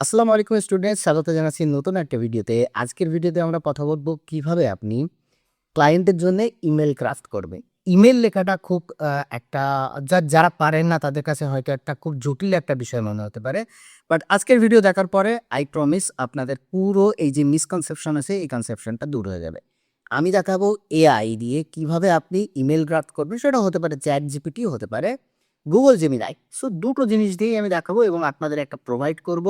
আসসালামু আলাইকুম স্টুডেন্টস, স্বাগত জানাচ্ছি নতুন একটা ভিডিওতে। আজকের ভিডিওতে আমরা কথা বলব কিভাবে আপনি ক্লায়েন্টের জন্য ইমেল ক্রাফট করবেন। ইমেল লেখাটা খুব একটা যারা পারেন না তাদের কাছে হয়তো একটা খুব জটিল একটা বিষয় মনে হতে পারে। বাট আজকের ভিডিও দেখার পরে আই প্রমিস আপনাদের পুরো এই যে মিসকনসেপশন আছে এই কনসেপশনটা দূর হয়ে যাবে। আমি দেখাবো এআই দিয়ে কিভাবে আপনি ইমেল ক্রাফট করবেন। সেটা হতে পারে ChatGPT, হতে পারে Google Gemini। সো দুটো জিনিস দিয়েই আমি দেখাবো এবং আপনাদের একটা প্রোভাইড করব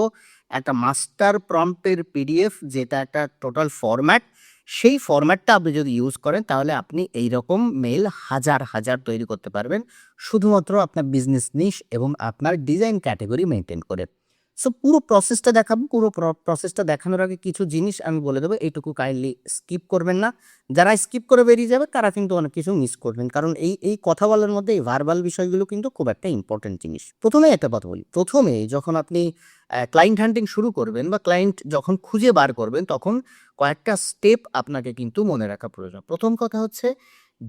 একটা মাস্টার প্রম্পটের পিডিএফ, যেটা একটা টোটাল ফরম্যাট। সেই ফরম্যাটটা আপনি যদি ইউজ করেন তাহলে আপনি এইরকম মেইল হাজার হাজার তৈরি করতে পারবেন, শুধুমাত্র আপনার বিজনেস নিশ এবং আপনার ডিজাইন ক্যাটাগরি মেনটেন করে। সো পুরো প্রসেসটা দেখাবো। পুরো প্রসেসটা দেখানোর আগে কিছু জিনিস আমি বলে দেবো, এইটুকু কাইন্ডলি স্কিপ করবেন না। যারা স্কিপ করে বেরিয়ে যাবে তারা কিন্তু অনেক কিছু মিস করবেন, কারণ এই কথা বলার মধ্যে এই ভার্বাল বিষয়গুলো কিন্তু খুব একটা ইম্পর্টেন্ট জিনিস। প্রথমে একটা কথা বলি, প্রথমে যখন আপনি ক্লায়েন্ট হান্টিং শুরু করবেন বা ক্লায়েন্ট যখন খুঁজে বার করবেন, তখন কয়েকটা স্টেপ আপনাকে কিন্তু মনে রাখা প্রয়োজন। প্রথম কথা হচ্ছে,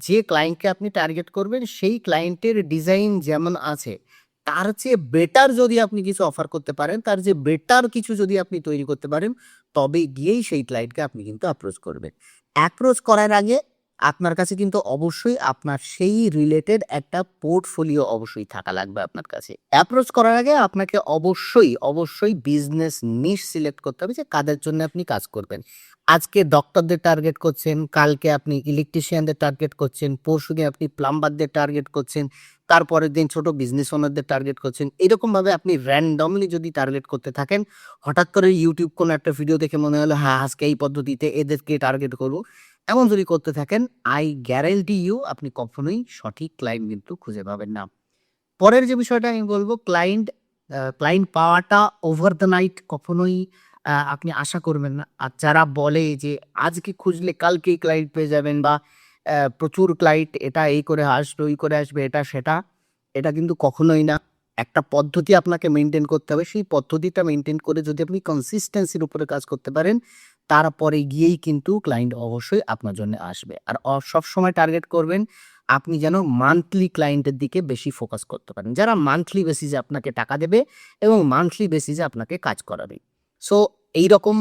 যে ক্লায়েন্টকে আপনি টার্গেট করবেন সেই ক্লায়েন্টের ডিজাইন যেমন আছে তার চেয়ে বেটার যদি আপনি কিছু অফার করতে পারেন, তার যে বেটার কিছু যদি আপনি তৈরি করতে পারেন, তবে গিয়েই সেই ক্লায়েন্টকে আপনি কিন্তু অ্যাপ্রোচ করবেন। অ্যাপ্রোচ করার আগে আপনার কাছে কিন্তু অবশ্যই আপনার সেই রিলেটেড একটা পোর্টফোলিও অবশ্যই থাকা লাগবে আপনার কাছে। অ্যাপ্রোচ করার আগে আপনাকে অবশ্যই বিজনেস নিশ সিলেক্ট করতে হবে যে কাদের জন্য আপনি কাজ করবেন। আজকে ডক্টরদের টার্গেট করছেন, কালকে আপনি ইলেকট্রিশিয়ানদের টার্গেট করছেন, পরশুদিন আপনি প্লাম্বারদের টার্গেট করছেন, তারপরের দিন ছোট বিজনেস ওনারদের টার্গেট করছেন। এরকমভাবে আপনি র‍্যান্ডমলি যদি টার্গেট করতে থাকেন, হঠাৎ করে YouTube কোনো একটা ভিডিও দেখে মনে হলো হ্যাঁ, আজকে এই পদ্ধতিতে এদেরকে টার্গেট করব। এমন যদি করতে থাকেন, আই গ্যারান্টি ইউ আপনি কখনোই সঠিক ক্লায়েন্ট কিন্তু খুঁজে পাবেন না। পরের যে বিষয়টা আমি বলব, ক্লায়েন্ট পাওয়াটা ওভার দ্য নাইট কখনোই আপনি আশা করবেন না। আর যারা বলে যে আজকে খুঁজলে কালকেই ক্লায়েন্ট পেয়ে যাবেন বা প্রচুর ক্লায়েন্ট এটা এই করে আসবে, ওই করে আসবে, এটা সেটা, এটা কিন্তু কখনোই না। একটা পদ্ধতি আপনাকে মেইনটেইন করতে হবে। সেই পদ্ধতিটা মেইনটেইন করে যদি আপনি কনসিস্টেন্সির উপরে কাজ করতে পারেন, তারপরে গিয়েই কিন্তু ক্লায়েন্ট অবশ্যই আপনার জন্য আসবে। আর সবসময় টার্গেট করবেন আপনি যেন মান্থলি ক্লায়েন্টের দিকে বেশি ফোকাস করতে পারেন, যারা মান্থলি বেসিসে আপনাকে টাকা দেবে এবং মান্থলি বেসিসে আপনাকে কাজ করাবে। সো এইরকম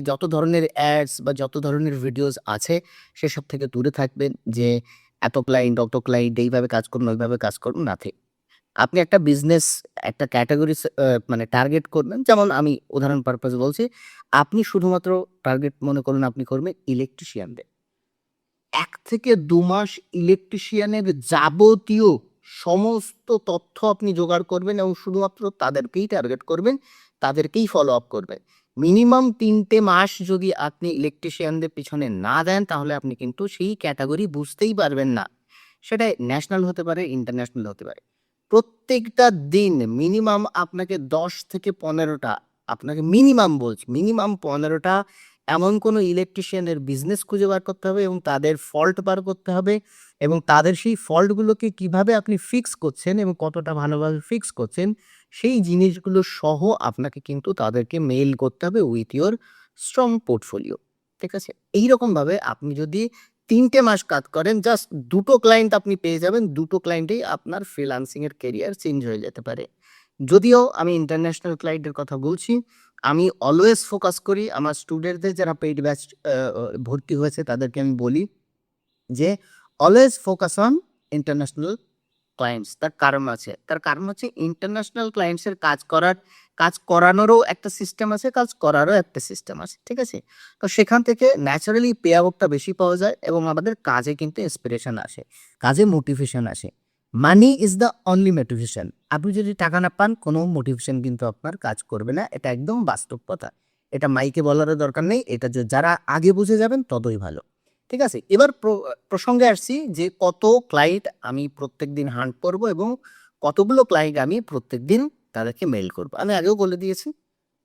যত ধরনের অ্যাডস বা যত ধরনের ভিডিওস আছে সেসব থেকে দূরে থাকবেন, যে এত ক্লায়েন্ট, অত ক্লায়েন্ট, এইভাবে কাজ করুন, ওইভাবে কাজ করুন, নাথিং। আপনি একটা বিজনেস, একটা ক্যাটেগরিস মানে টার্গেট করবেন। যেমন আমি উদাহরণ পারপাস বলছি, আপনি শুধুমাত্র টার্গেট মনে করুন আপনি করবেন ইলেকট্রিশিয়ানদের। ১ থেকে ২ মাস ইলেকট্রিশিয়ানের যাবতীয় সমস্ত তথ্য আপনি জোগাড় করবেন এবং শুধুমাত্র তাদেরকেই টার্গেট করবেন, তাদেরকেই ফলো আপ করবেন। মিনিমাম ৩ টে মাস যদি আপনি ইলেকট্রিশিয়ানদের পিছনে না দেন, তাহলে আপনি কিন্তু সেই ক্যাটেগরি বুঝতেই পারবেন না। সেটা ন্যাশনাল হতে পারে, ইন্টারন্যাশনাল হতে পারে। প্রত্যেকটা দিন মিনিমাম আপনাকে ১০ থেকে ১৫ টা, আপনাকে মিনিমাম বলছি, মিনিমাম ১৫ টা এমন কোনো ইলেকট্রিশিয়ানের বিজনেস খুঁজে বার করতে হবে এবং তাদের ফল্ট বার করতে হবে এবং তাদের সেই ফল্টগুলোকে কিভাবে আপনি ফিক্স করছেন এবং কতটা ভালোভাবে ফিক্স করছেন, সেই জিনিসগুলো সহ আপনাকে কিন্তু তাদেরকে মেইল করতে হবে উইথ ইওর স্ট্রং পোর্টফোলিও। ঠিক আছে? এইরকমভাবে আপনি যদি ৩ টে মাস কাজ করেন, জাস্ট ২ টো ক্লায়েন্ট আপনি পেয়ে যাবেন। ২ টো ক্লায়েন্টেই আপনার ফ্রিল্যান্সিং এর ক্যারিয়ার চেঞ্জ হয়ে যেতে পারে। যদিও আমি ইন্টারন্যাশনাল ক্লায়েন্টের কথা বলছি, আমি অলওয়েজ ফোকাস করি আমার স্টুডেন্টদের যারা পেইড ব্যাচ ভর্তি হয়েছে তাদেরকে আমি বলি যে always focus on international clients. তার কারণ আছে। তার কারণ হচ্ছে ইন্টারন্যাশনাল ক্লায়েন্টস এর কাজ করানোরও একটা সিস্টেম আছে, কাজ করারও একটা সিস্টেম আছে। ঠিক আছে? তো সেখান থেকে ন্যাচারালি পে আউটটা বেশি পাওয়া যায় এবং আমাদের কাজে কিন্তু ইন্সপিরেশন আসে। কাজে মোটিভেশন আসে। মানি ইস দ্য অনলি মোটিভেশন। আপনি যদি টাকা না পান, কোনো মোটিভেশন কিন্তু আপনার কাজ করবে না। এটা একদম বাস্তব কথা। এটা মাইকে বলারও দরকার নেই। এটা যারা আগে বুঝে যাবেন ততই ভালো। ঠিক আছে? এবার প্রসঙ্গে আসছি যে কত ক্লায়েন্ট আমি প্রত্যেকদিন হান্ট করব এবং কতগুলো ক্লায়েন্ট আমি প্রত্যেকদিন তাদেরকে মেইল করব। আমি আগেও বলে দিয়েছি,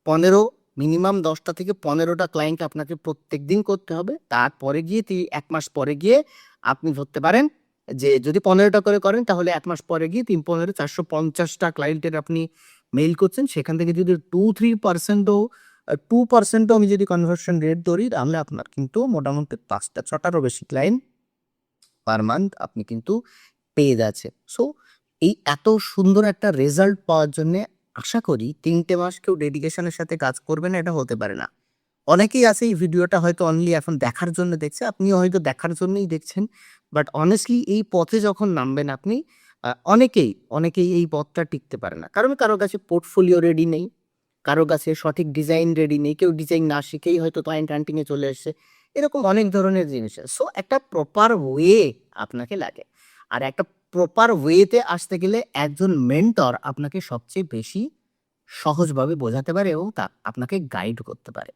১৫, মিনিমাম ১০ টা থেকে ১৫ টা ক্লায়েন্ট আপনাকে প্রত্যেকদিন করতে হবে। তারপরে গিয়ে ১ মাস পরে গিয়ে আপনি ধরতে পারেন যে যদি ১৫ টা করে করেন, তাহলে ১ মাস পরে গিয়ে ৩, ১৫, ৪৫০ টা ক্লায়েন্টের আপনি মেইল করছেন। সেখান থেকে যদি ২-৩% ও 2% ও আমি যদি কনভার্সন রেট ধরি, তাহলে আপনার কিন্তু মোটামুটি ৫ টা ৬ টারও বেশি ক্লায়েন্ট পার মান্থ আপনি কিন্তু পেয়ে যাচ্ছেন। সো এই এত সুন্দর একটা রেজাল্ট পাওয়ার জন্যে আশা করি ৩টে মাস কেউ ডেডিকেশনের সাথে কাজ করবে না, এটা হতে পারে না। অনেকেই আছে এই ভিডিওটা হয়তো অনলি এখন দেখার জন্য দেখছে। আপনিও হয়তো দেখার জন্যই দেখছেন। বাট honestly এই পথে যখন নামবেন আপনি অনেকেই এই পথটা টিকতে পারে না। কারণ কারো কাছে পোর্টফোলিও রেডি নেই, কারো কাছে সঠিক ডিজাইন রেডি নেই, কেউ ডিজাইন না শিখেই হয়তো ক্লায়েন্ট হান্টিং এ চলে এসছে। এরকম অনেক ধরনের জিনিস আছে। সো একটা প্রপার ওয়ে আপনাকে লাগে। আর একটা প্রপার ওয়েতে আসতে গেলে একজন মেন্টর আপনাকে সবচেয়ে বেশি সহজভাবে বোঝাতে পারে এবং আপনাকে গাইড করতে পারে।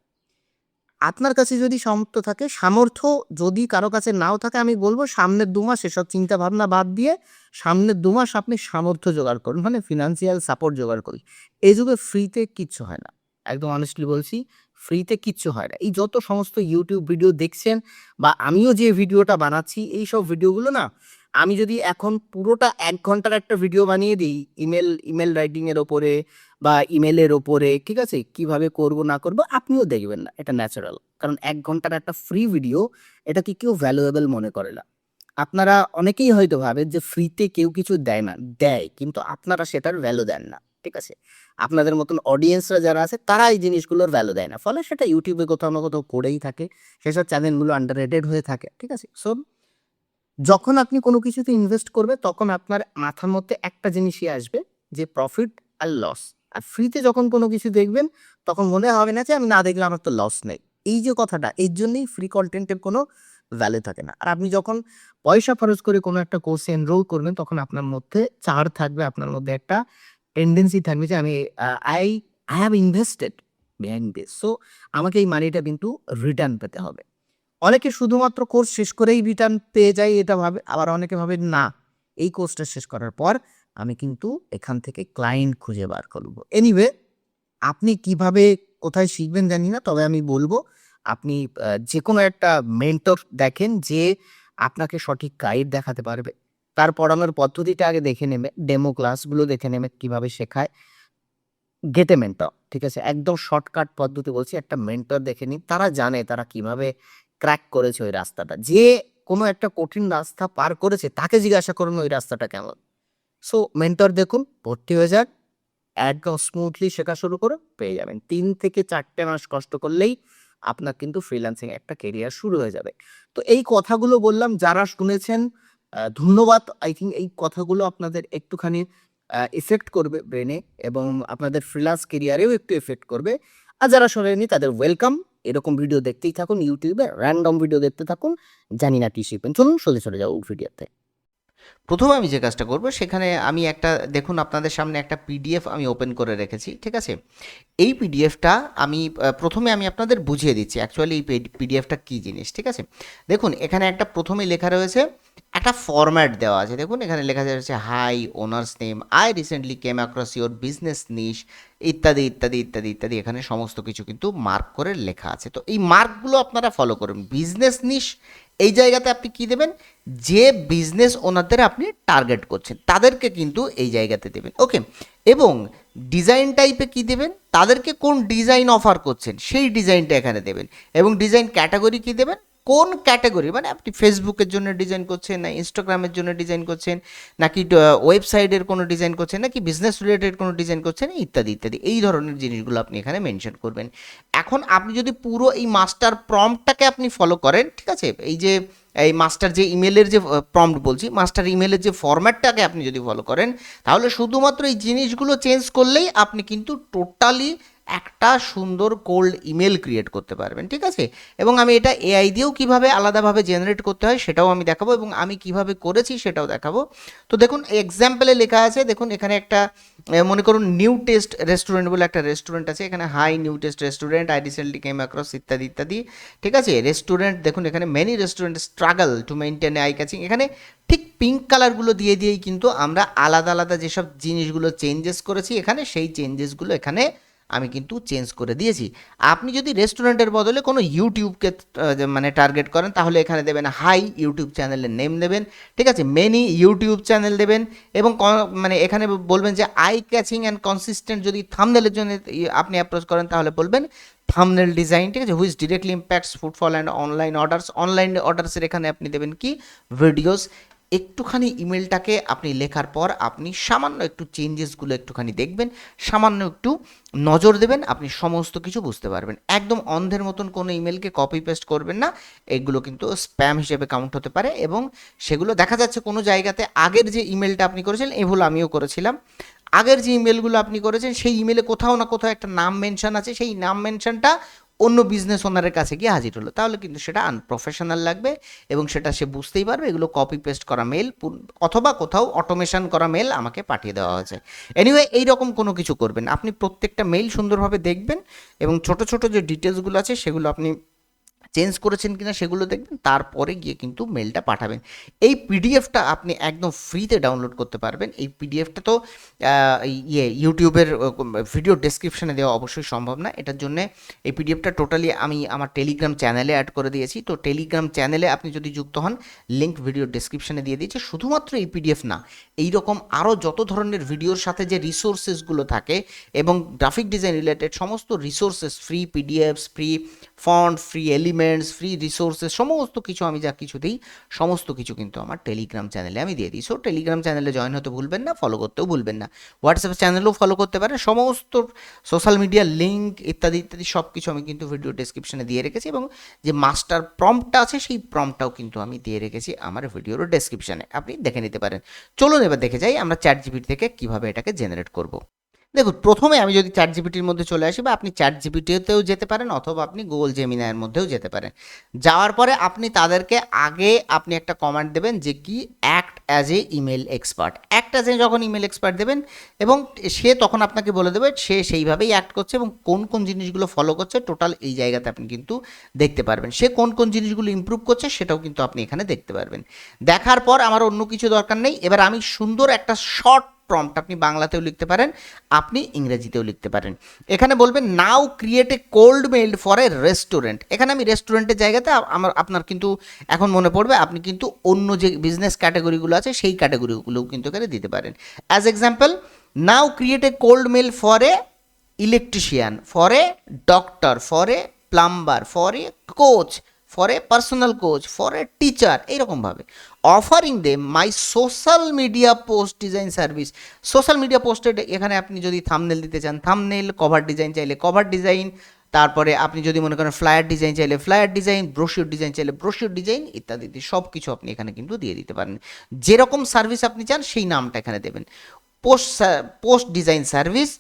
আপনার কাছে যদি সামর্থ্য যদি কারো কাছে নাও থাকে, আমি বলব সামনের ২ মাস এসব চিন্তাভাবনা বাদ দিয়ে সামনের ২ মাস আপনি সামর্থ্য জোগাড় করুন। মানে ফিন্যান্সিয়াল সাপোর্ট জোগাড় করুন। এই যুগে ফ্রিতে কিচ্ছু হয় না। একদম অনেস্টলি বলছি, ফ্রিতে কিচ্ছু হয় না। এই যত সমস্ত YouTube ভিডিও দেখছেন বা আমিও যে ভিডিওটা বানাচ্ছি, এইসব ভিডিওগুলো না আমি যদি এখন পুরোটা ১ ঘন্টার একটা ভিডিও বানিয়ে দিই ইমেল রাইটিং এর ওপরে বা ইমেলের ওপরে, ঠিক আছে? কিভাবে করব না করব আপনিও দেখবেন না। এটা ন্যাচারাল। কারণ ১ ঘন্টার একটা ফ্রি ভিডিও এটাকে কেউ ভ্যালুয়েবল মনে করে না। আপনারা অনেকেই হয়তো ভাবেন যে ফ্রিতে কেউ কিছু দেয় না। দেয়, কিন্তু আপনারা সেটার ভ্যালু দেন না। ঠিক আছে? আপনাদের মতন অডিয়েন্সরা যারা আছে তারা এই জিনিসগুলোর ভ্যালু দেয় না। ফলে সেটা YouTube এ কোথাও না কোথাও পড়েই থাকে। সেসব চ্যানেলগুলো আন্ডাররেটেড হয়ে থাকে। ঠিক আছে? সো যখন আপনি কোনো কিছুতে ইনভেস্ট করবেন তখন আপনার মাথার মধ্যে একটা জিনিসই আসবে যে প্রফিট আর লস। আর ফ্রিতে যখন কোনো কিছু দেখবেন তখন মনে হবে না যে আমি না দেখলে আমার তো লস নেই। এই যে কথাটা, এর জন্যই ফ্রি কনটেন্টের কোনো ভ্যালু থাকে না। আর আপনি যখন পয়সা খরচ করে কোনো একটা কোর্সে এনরোল করবেন তখন আপনার মধ্যে ছাড় থাকবে, আপনার মধ্যে একটা টেনডেন্সি থাকবে যে আমি I I have invested behind this. So আমাকে এই মানিটা কিন্তু রিটার্ন পেতে হবে। অনেকে শুধুমাত্র কোর্স শেষ করেই রিটার্ন পেয়ে যায় এটা ভাবে, আবার অনেকে ভাবে না, এই কোর্সটা শেষ করার পর আমি কিন্তু এখান থেকে ক্লায়েন্ট খুঁজে বার করব। এনিওয়ে, আপনি কিভাবে কোথায় শিখবেন জানি না, তবে আমি বলব আপনি যেকোনো একটা মেন্টর দেখেন যে আপনাকে সঠিক গাইড দেখাতে পারবে। তার পড়ানোর পদ্ধতিটা আগে দেখে নেবে, ডেমো ক্লাসগুলো দেখে নেবে কিভাবে শেখায়। গেট এ মেন্টর, ঠিক আছে? একদম শর্টকাট পদ্ধতি বলছি, একটা মেন্টর দেখে নিন। তারা জানে তারা কিভাবে ক্র্যাক করেছে ওই রাস্তাটা। যে কোনো একটা কঠিন রাস্তা পার করেছে তাকে জিজ্ঞাসা করুন ওই রাস্তাটা কেমন। সো মেন্টর দেখুন, ভর্তি হয়ে যান, একদম স্মুথলি শেখা শুরু করে পেয়ে যাবেন। ৩ থেকে ৪টে মাস কষ্ট করলেই আপনার কিন্তু ফ্রিল্যান্সিং একটা কেরিয়ার শুরু হয়ে যাবে। তো এই কথাগুলো বললাম, যারা শুনেছেন ধন্যবাদ। আই থিংক এই কথাগুলো আপনাদের একটুখানি ইফেক্ট করবে ব্রেনে এবং আপনাদের ফ্রিল্যান্স কেরিয়ারেও একটু ইফেক্ট করবে। আর যারা শোনেননি তাদের ওয়েলকাম। এরকম ভিডিও দেখতেই থাকুন, YouTube এ র‍্যান্ডম ভিডিও দেখতে থাকুন। জানি না কি শিখবেন। চলুন চলে যাও ভিডিওতে। প্রথমে আমি যে কাজটা করব সেখানে আমি একটা দেখুন আপনাদের সামনে একটা পিডিএফ আমি ওপেন করে রেখেছি, ঠিক আছে? এই পিডিএফটা আমি প্রথমে আমি আপনাদের বুঝিয়ে দিচ্ছি অ্যাকচুয়ালি এই পিডিএফটা কী জিনিস, ঠিক আছে? দেখুন এখানে একটা প্রথমে লেখা রয়েছে, একটা ফরম্যাট দেওয়া আছে। দেখুন এখানে লেখা যাচ্ছে hi owners name, I recently came across your business niche, ইত্যাদি ইত্যাদি ইত্যাদি ইত্যাদি। এখানে সমস্ত কিছু কিন্তু মার্ক করে লেখা আছে। তো এই মার্কগুলো আপনারা ফলো করুন। বিজনেস নিশ এই জায়গাতে আপনি কি দেবেন, যে বিজনেস ওনারদের আপনি টার্গেট করছেন তাদেরকে কিন্তু এই জায়গাতে দেবেন, ওকে? এবং ডিজাইন টাইপে কি দেবেন, তাদেরকে কোন ডিজাইন অফার করছেন সেই ডিজাইনটা এখানে দেবেন। এবং ডিজাইন ক্যাটাগরি কি দেবেন, কোন ক্যাটাগরি, মানে আপনি ফেসবুকের জন্য ডিজাইন করছেন, না ইনস্টাগ্রামের জন্য ডিজাইন করছেন, নাকি ওয়েবসাইটের কোনো ডিজাইন করছেন, নাকি বিজনেস রিলেটেড কোনো ডিজাইন করছেন, ইত্যাদি ইত্যাদি। এই ধরনের জিনিসগুলো আপনি এখানে মেনশন করবেন। এখন আপনি যদি পুরো এই মাস্টার প্রম্পটটাকে আপনি ফলো করেন, ঠিক আছে, এই মাস্টার যে ইমেলের যে প্রম্পট বলছি, মাস্টার ইমেলের যে ফরম্যাটটাকে আপনি যদি ফলো করেন, তাহলে শুধুমাত্র এই জিনিসগুলো চেঞ্জ করলেই আপনি কিন্তু টোটালি একটা সুন্দর কোল্ড ইমেল ক্রিয়েট করতে পারবেন, ঠিক আছে? এবং আমি এটা এআই দিয়েও কীভাবে আলাদাভাবে জেনারেট করতে হয় সেটাও আমি দেখাবো, এবং আমি কিভাবে করেছি সেটাও দেখাবো। তো দেখুন এক্সাম্পলে লেখা আছে, দেখুন এখানে একটা মনে করুন নিউ টেস্ট রেস্টুরেন্ট বলে একটা রেস্টুরেন্ট আছে। এখানে hi new taste restaurant, I recently came across, ইত্যাদি ইত্যাদি, ঠিক আছে? রেস্টুরেন্ট দেখুন এখানে many restaurant struggle to maintain eye catching. এখানে ঠিক পিঙ্ক কালারগুলো দিয়েই কিন্তু আমরা আলাদা আলাদা যেসব জিনিসগুলো চেঞ্জেস করেছি এখানে, সেই চেঞ্জেসগুলো এখানে আমি কিন্তু চেঞ্জ করে দিয়েছি। আপনি যদি রেস্টুরেন্টের বদলে কোনো ইউটিউবকে মানে টার্গেট করেন, তাহলে এখানে দেবেন হাই ইউটিউব চ্যানেলের নেম দেবেন, ঠিক আছে? মেনি ইউটিউব চ্যানেল দেবেন, এবং মানে এখানে বলবেন যে আই ক্যাচিং অ্যান্ড কনসিস্টেন্ট যদি থাম্বনেলের জন্য আপনি অ্যাপ্রোচ করেন তাহলে বলবেন থাম্বনেল ডিজাইন, ঠিক আছে? Which directly impacts footfall and online orders. Online অর্ডার্সের এখানে আপনি দেবেন কি ভিডিওস। একটুখানি ইমেলটাকে আপনি লেখার পর আপনি সামান্য একটু চেঞ্জেসগুলো একটুখানি দেখবেন, সামান্য একটু নজর দেবেন, আপনি সমস্ত কিছু বুঝতে পারবেন। একদম অন্ধের মতন কোনো ইমেলকে কপি পেস্ট করবেন না, এগুলো কিন্তু স্প্যাম হিসেবে কাউন্ট হতে পারে এবং সেগুলো দেখা যাচ্ছে কোনো জায়গাতে আগের যে ইমেলটা আপনি করেছিলেন, এই ভুল আমিও করেছিলাম, আগের যে ইমেলগুলো আপনি করেছেন সেই ইমেলে কোথাও না কোথাও একটা নাম মেনশন আছে, সেই নাম মেনশনটা অন্য বিজনেস ওনারের কাছে গিয়ে হাজির হলো, তাহলে কিন্তু সেটা আনপ্রফেশনাল লাগবে এবং সেটা সে বুঝতেই পারবে এগুলো কপি পেস্ট করা মেল অথবা কোথাও অটোমেশন করা মেল আমাকে পাঠিয়ে দেওয়া হয়েছে। এনিওয়ে এইরকম কোনো কিছু করবেন, আপনি প্রত্যেকটা মেল সুন্দরভাবে দেখবেন এবং ছোট ছোট যে ডিটেলসগুলো আছে সেগুলো আপনি চেঞ্জ করেছেন কিনা সেগুলো দেখবেন, তারপরে গিয়ে কিন্তু মেলটা পাঠাবেন। এই পিডিএফটা আপনি একদম ফ্রিতে ডাউনলোড করতে পারবেন। এই পিডিএফটা তো ইউটিউবের ভিডিও ডেসক্রিপশনে দেওয়া অবশ্যই সম্ভব না, এটার জন্য এই পিডিএফটা টোটালি আমি আমার টেলিগ্রাম চ্যানেলে অ্যাড করে দিয়েছি। তো টেলিগ্রাম চ্যানেলে আপনি যদি যুক্ত হন, লিঙ্ক ভিডিও ডেসক্রিপশনে দিয়ে দিয়েছি। শুধুমাত্র এই পিডিএফ না, এই রকম আরও যত ধরনের ভিডিওর সাথে যে রিসোর্সেসগুলো থাকে এবং গ্রাফিক ডিজাইন রিলেটেড সমস্ত resources, free PDFs, free font, free elements, free resources, সমস্ত কিছু আমি যা কিছু দিই সমস্ত কিছু কিন্তু আমার টেলিগ্রাম চ্যানেলে আমি দিয়ে দিই। সো টেলিগ্রাম চ্যানেলে জয়েন হতে ভুলবেন না, ফলো করতেও ভুলবেন না। হোয়াটসঅ্যাপ চ্যানেলেও ফলো করতে পারেন, সমস্ত সোশ্যাল মিডিয়ার লিঙ্ক ইত্যাদি ইত্যাদি সব কিছু আমি কিন্তু ভিডিও ডেসক্রিপশনে দিয়ে রেখেছি এবং যে মাস্টার প্রম্পটটা আছে সেই প্রম্পটটাও কিন্তু আমি দিয়ে রেখেছি আমার ভিডিওর ডেসক্রিপশনে, আপনি দেখে নিতে পারেন। চলুন এবার দেখে যাই আমরা চ্যাট জিপিটি থেকে কীভাবে এটাকে জেনারেট করব। দেখুন, প্রথমে আমি যদি চ্যাট জিপিটির মধ্যে চলে আসি, বা আপনি চ্যাট জিপিটিতেও যেতে পারেন অথবা আপনি গুগল জেমিনাইয়ের মধ্যেও যেতে পারেন। যাওয়ার পরে আপনি তাদেরকে আগে আপনি একটা কমান্ড দেবেন যে কি act as a email expert. Act as a যখন ইমেল এক্সপার্ট দেবেন এবং সে তখন আপনাকে বলে দেবে সে সেইভাবেই অ্যাক্ট করছে এবং কোন কোন জিনিসগুলো ফলো করছে, টোটাল এই জায়গাতে আপনি কিন্তু দেখতে পারবেন। সে কোন কোন জিনিসগুলো ইমপ্রুভ করছে সেটাও কিন্তু আপনি এখানে দেখতে পারবেন। দেখার পর আমার অন্য কিছু দরকার নেই, এবার আমি সুন্দর একটা শর্ট প্রম্পট, আপনি বাংলাতেও লিখতে পারেন, আপনি ইংরেজিতেও লিখতে পারেন। এখানে বলবেন নাও create a cold mail for A restaurant. এখানে আমি রেস্টুরেন্টের জায়গাতে আপনার কিন্তু এখন মনে পড়বে আপনি কিন্তু অন্য যে বিজনেস ক্যাটাগরিগুলো আছে সেই ক্যাটাগরিগুলোও কিন্তু এখানে দিতে পারেন। As example, now create a cold mail for a electrician, for a doctor, for a plumber, for a coach, for a personal coach, for a teacher, এইরকমভাবে offering them my social media post design service. Social media পোস্টে এখানে আপনি যদি thumbnail দিতে চান thumbnail, cover design চাইলে cover design, তারপরে আপনি যদি মনে করেন ফ্লায়ার ডিজাইন চাইলে ফ্লায়ার ডিজাইন, ব্রোশিওর ডিজাইন চাইলে ব্রোশিওর ডিজাইন ইত্যাদি সব কিছু আপনি এখানে কিন্তু দিয়ে দিতে পারেন। যেরকম সার্ভিস আপনি চান সেই নামটা এখানে দেবেন। Post design service,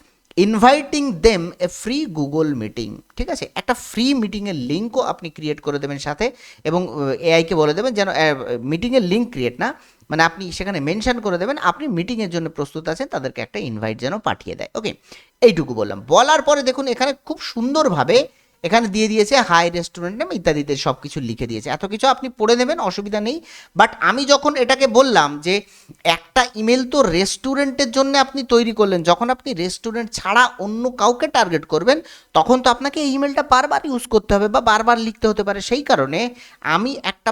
inviting them এ ফ্রি গুগল মিটিং। ঠিক আছে, একটা ফ্রি মিটিংয়ের লিঙ্কও আপনি ক্রিয়েট করে দেবেন সাথে এবং এআইকে বলে দেবেন যেন মিটিংয়ের লিঙ্ক ক্রিয়েট না, মানে আপনি সেখানে মেনশন করে দেবেন আপনি মিটিংয়ের জন্য প্রস্তুত আছেন, তাদেরকে একটা ইনভাইট যেন পাঠিয়ে দেয়। ওকে, এইটুকু বললাম। বলার পরে দেখুন এখানে খুব সুন্দরভাবে এখানে দিয়ে দিয়েছে হাই রেস্টুরেন্ট নেম ইত্যাদিতে সব কিছু লিখে দিয়েছে। এত কিছু আপনি পড়ে নেবেন, অসুবিধা নেই। বাট আমি যখন এটাকে বললাম যে একটা ইমেল তো রেস্টুরেন্টের জন্য আপনি তৈরি করলেন, যখন আপনি রেস্টুরেন্ট ছাড়া অন্য কাউকে টার্গেট করবেন তখন তো আপনাকে এই ইমেলটা বারবার ইউজ করতে হবে বা বারবার লিখতে হতে পারে। সেই কারণে আমি একটা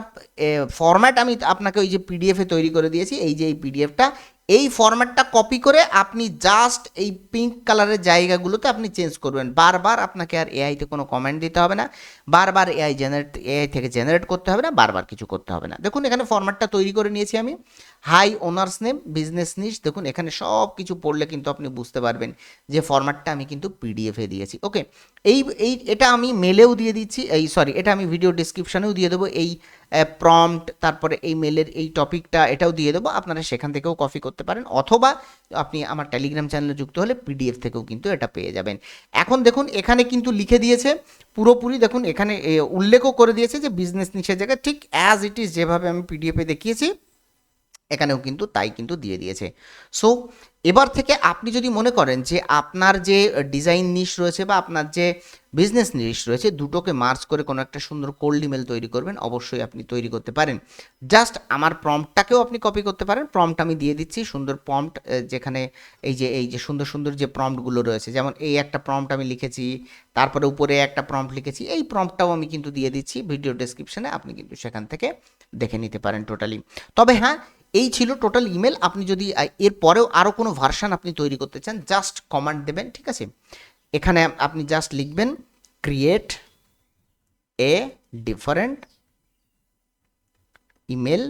ফরম্যাট আমি আপনাকে ওই যে পিডিএফে তৈরি করে দিয়েছি, এই যে এই পিডিএফটা, এই ফরম্যাটটা কপি করে আপনি জাস্ট এই পিঙ্ক কালারের জায়গাগুলোতে আপনি চেঞ্জ করবেন। বারবার আপনাকে আর এআইতে কোনো কমেন্ট দিতে হবে না, বারবার এআই থেকে জেনারেট করতে হবে না, বারবার কিছু করতে হবে না। দেখুন এখানে ফরম্যাটটা তৈরি করে নিয়েছি আমি। হাই ওনার্স নেম, বিজনেস নিশ, দেখুন এখানে সব কিছু পড়লে কিন্তু আপনি বুঝতে পারবেন যে ফরম্যাটটা আমি কিন্তু পিডিএফে দিয়েছি। ওকে, এটা আমি মেলেও দিয়ে দিচ্ছি, এটা আমি ভিডিও ডিসক্রিপশানেও দিয়ে দেবো এই প্রম্পট, তারপরে এই মেলের এই টপিকটা এটাও দিয়ে দেবো, আপনারা সেখান থেকেও কপি করতে পারেন অথবা আপনি আমার টেলিগ্রাম চ্যানেলে যুক্ত হলে পিডিএফ থেকেও কিন্তু এটা পেয়ে যাবেন। এখন দেখুন এখানে কিন্তু লিখে দিয়েছে পুরোপুরি, দেখুন এখানে উল্লেখও করে দিয়েছে যে বিজনেস নিশের জায়গায় ঠিক অ্যাজ ইট ইজ যেভাবে আমি পিডিএফে দেখিয়েছি এখানেও কিন্তু তাই কিন্তু দিয়ে দিয়েছে। সো এবার থেকে আপনি যদি মনে করেন যে আপনার যে ডিজাইন নিশ রয়েছে বা আপনার যে বিজনেস নিশ রয়েছে দুটোকে মার্চ করে কোনো একটা সুন্দর কোল্ড ইমেল তৈরি করবেন, অবশ্যই আপনি তৈরি করতে পারেন। জাস্ট আমার প্রম্পটটাকেও আপনি কপি করতে পারেন, প্রম্পট আমি দিয়ে দিচ্ছি, সুন্দর প্রম্পট, যেখানে এই যে সুন্দর সুন্দর যে প্রম্পটগুলো রয়েছে, যেমন এই একটা প্রম্পট আমি লিখেছি, তারপরে উপরে একটা প্রম্পট লিখেছি, এই প্রম্পটটাও আমি কিন্তু দিয়ে দিচ্ছি ভিডিও ডেসক্রিপশনে, আপনি কিন্তু সেখান থেকে দেখে নিতে পারেন টোটালি। তবে হ্যাঁ, এই ছিল টোটাল ইমেল। আপনি যদি এর পরেও আরও কোনো ভার্সান আপনি তৈরি করতে চান জাস্ট কমান্ড দেবেন। ঠিক আছে, এখানে আপনি জাস্ট লিখবেন create a different email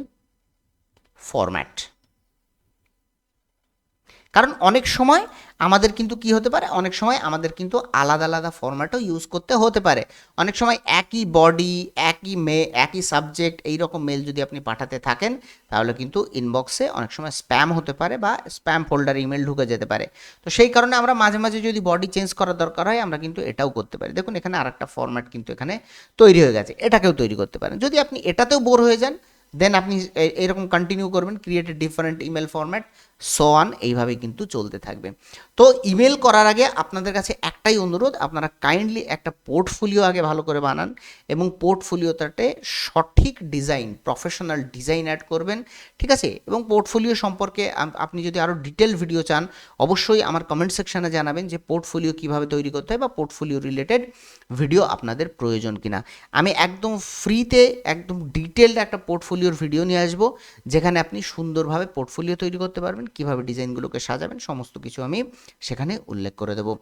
format. কারণ অনেক সময় আমাদের কিন্তু কি হতে পারে, অনেক সময় আমাদের কিন্তু আলাদা আলাদা ফরম্যাটও ইউজ করতে হতে পারে। অনেক সময় একই বডি, একই সাবজেক্ট এইরকম মেল যদি আপনি পাঠাতে থাকেন, তাহলে কিন্তু ইনবক্সে অনেক সময় স্প্যাম হতে পারে বা স্প্যাম ফোল্ডারে ইমেল ঢুকে যেতে পারে। তো সেই কারণে আমরা মাঝে মাঝে যদি বডি চেঞ্জ করার দরকার হয়, আমরা কিন্তু এটাও করতে পারি। দেখুন এখানে আরেকটা ফরম্যাট কিন্তু এখানে তৈরি হয়ে গেছে, এটাকেও তৈরি করতে পারেন। যদি আপনি এটাতেও বোর হয়ে যান, দেন আপনি এরকম কন্টিনিউ করবেন, create a different email format, so on, এইভাবেই কিন্তু চলতে থাকবে। তো ইমেল করার আগে আপনাদের কাছে একটাই অনুরোধ, আপনারা কাইন্ডলি একটা পোর্টফোলিও আগে ভালো করে বানান এবং পোর্টফোলিওটাতে সঠিক ডিজাইন, প্রফেশনাল ডিজাইন অ্যাড করবেন, ঠিক আছে? এবং পোর্টফোলিও সম্পর্কে আপনি যদি আরও ডিটেল ভিডিও চান, অবশ্যই আমার কমেন্ট সেকশানে জানাবেন যে পোর্টফোলিও কীভাবে তৈরি করতে হয় বা পোর্টফোলিও রিলেটেড ভিডিও আপনাদের প্রয়োজন কিনা। আমি একদম ফ্রিতে একদম ডিটেলড একটা পোর্টফোলিওর ভিডিও নিয়ে আসবো, যেখানে আপনি সুন্দরভাবে পোর্টফোলিও তৈরি করতে পারবেন, কীভাবে ডিজাইনগুলোকে সাজাবেন, সমস্ত কিছু আমি সেখানে উল্লেখ করে দেবো।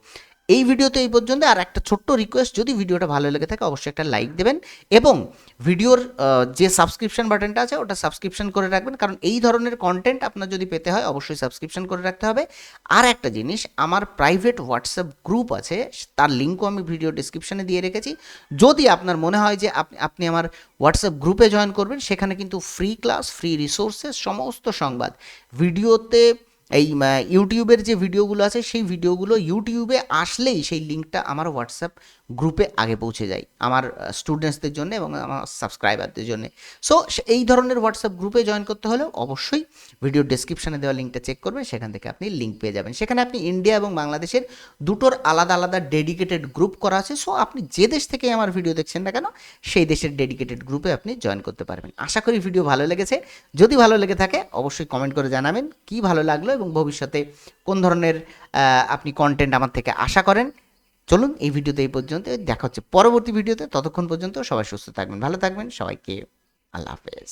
এই ভিডিওতে এই পর্যন্ত। আর একটা ছোট্ট রিকোয়েস্ট, যদি ভিডিওটা ভালো লেগে থাকে অবশ্যই একটা লাইক দেবেন এবং ভিডিওর যে সাবস্ক্রিপশন বাটনটা আছে ওটা সাবস্ক্রিপশন করে রাখবেন, কারণ এই ধরনের কন্টেন্ট আপনার যদি পেতে হয় অবশ্যই সাবস্ক্রিপশন করে রাখতে হবে। আর একটা জিনিস, আমার প্রাইভেট হোয়াটসঅ্যাপ গ্রুপ আছে, তার লিঙ্কও আমি ভিডিও ডিসক্রিপশনে দিয়ে রেখেছি। যদি আপনার মনে হয় যে আপনি আমার হোয়াটসঅ্যাপ গ্রুপে জয়েন করবেন, সেখানে কিন্তু ফ্রি ক্লাস, ফ্রি রিসোর্সেস, সমস্ত সংবাদ ভিডিওতে, এই ইউটিউবের যে ভিডিওগুলো আছে সেই ভিডিওগুলো ইউটিউবে আসলেই সেই লিঙ্কটা আমার হোয়াটসঅ্যাপ গ্রুপে আগে পৌঁছে যায় আমার স্টুডেন্টসদের জন্য এবং আমার সাবস্ক্রাইবারদের জন্য। সো এই ধরনের হোয়াটসঅ্যাপ গ্রুপে জয়েন করতে হলেও অবশ্যই ভিডিও ডেসক্রিপশনে দেওয়া লিঙ্কটা চেক করবেন, সেখান থেকে আপনি লিঙ্ক পেয়ে যাবেন। সেখানে আপনি ইন্ডিয়া এবং বাংলাদেশের দুটোর আলাদা আলাদা ডেডিকেটেড গ্রুপ করা আছে। সো আপনি যে দেশ থেকে আমার ভিডিও দেখছেন না কেন, সেই দেশের ডেডিকেটেড গ্রুপে আপনি জয়েন করতে পারবেন। আশা করি ভিডিও ভালো লেগেছে। যদি ভালো লেগে থাকে অবশ্যই কমেন্ট করে জানাবেন কি ভালো লাগলো এবং ভবিষ্যতে কোন ধরনের আপনি কন্টেন্ট আমার থেকে আশা করেন। চলুন এই ভিডিওতে এই পর্যন্ত, দেখা হচ্ছে পরবর্তী ভিডিওতে। ততক্ষণ পর্যন্ত সবাই সুস্থ থাকবেন, ভালো থাকবেন, সবাইকে আল্লাহ হাফেজ।